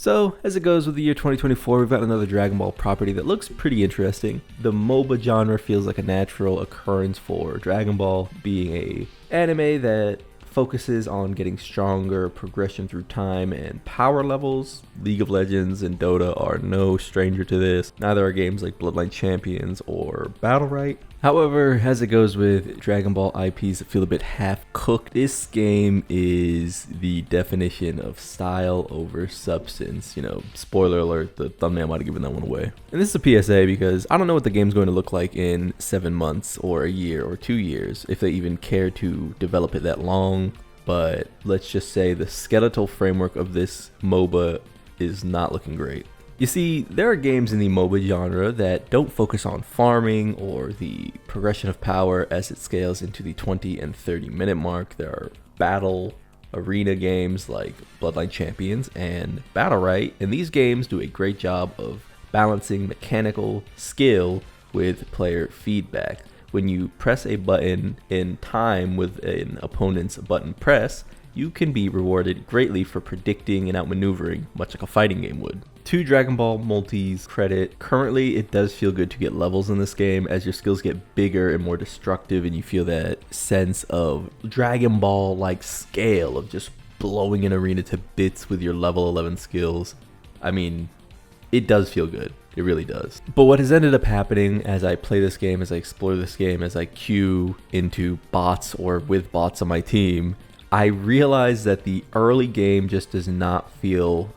So, as it goes with the year 2024, we've got another Dragon Ball property that looks pretty interesting. The MOBA genre feels like a natural occurrence for Dragon Ball, being a anime that focuses on getting stronger, progression through time, and power levels. League of Legends and Dota are no stranger to this. Neither are games like Bloodline Champions or Battlerite. However, as it goes with Dragon Ball IPs that feel a bit half-cooked, this game is the definition of style over substance. You know, spoiler alert, the thumbnail might have given that one away. And this is a PSA because I don't know what the game's going to look like in 7 months or a year or 2 years, if they even care to develop it that long. But let's just say the skeletal framework of this MOBA is not looking great. You see, there are games in the MOBA genre that don't focus on farming or the progression of power as it scales into the 20 and 30 minute mark. There are battle arena games like Bloodline Champions and Battlerite, and these games do a great job of balancing mechanical skill with player feedback. When you press a button in time with an opponent's button press, you can be rewarded greatly for predicting and outmaneuvering, much like a fighting game would. To Dragon Ball Multi's credit, currently it does feel good to get levels in this game as your skills get bigger and more destructive, and you feel that sense of Dragon Ball like scale of just blowing an arena to bits with your level 11 skills. I mean, it does feel good. It really does. But what has ended up happening as I play this game, as I explore this game, as I queue into bots or with bots on my team, I realize that the early game just does not feel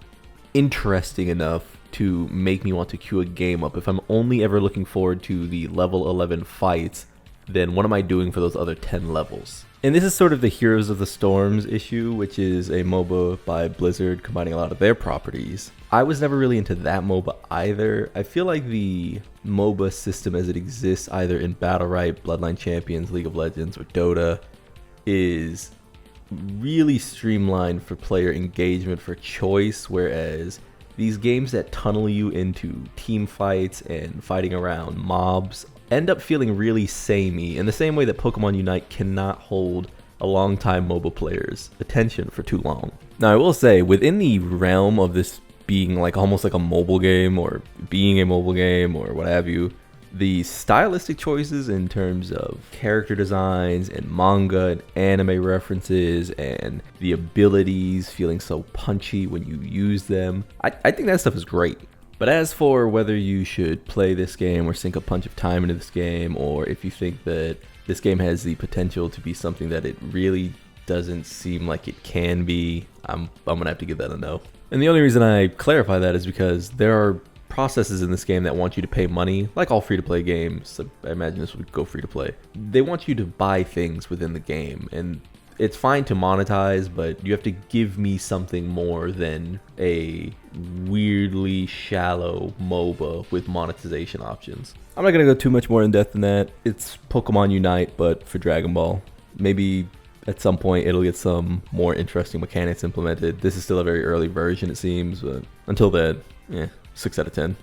interesting enough to make me want to queue a game up. If I'm only ever looking forward to the level 11 fights, then what am I doing for those other 10 levels? And this is sort of the Heroes of the Storms issue, which is a MOBA by Blizzard combining a lot of their properties. I was never really into that MOBA either. I feel like the MOBA system as it exists either in Battlerite, Bloodline Champions, League of Legends, or Dota is really streamlined for player engagement, for choice, whereas these games that tunnel you into team fights and fighting around mobs end up feeling really samey, in the same way that Pokemon Unite cannot hold a long-time MOBA player's attention for too long. Now, I will say, within the realm of this being like almost like a mobile game or being a mobile game or what have you, the stylistic choices in terms of character designs and manga and anime references and the abilities feeling so punchy when you use them, I think that stuff is great. But as for whether you should play this game or sink a bunch of time into this game, or if you think that this game has the potential to be something that it really doesn't seem like it can be, I'm gonna have to give that a no. And the only reason I clarify that is because there are processes in this game that want you to pay money, like all free-to-play games. So I imagine this would go free-to-play. They want you to buy things within the game, and it's fine to monetize, but you have to give me something more than a weirdly shallow MOBA with monetization options. I'm not gonna go too much more in depth than that. It's Pokemon Unite, but for Dragon Ball. Maybe at some point it'll get some more interesting mechanics implemented. This is still a very early version, it seems, but until then, 6 out of 10.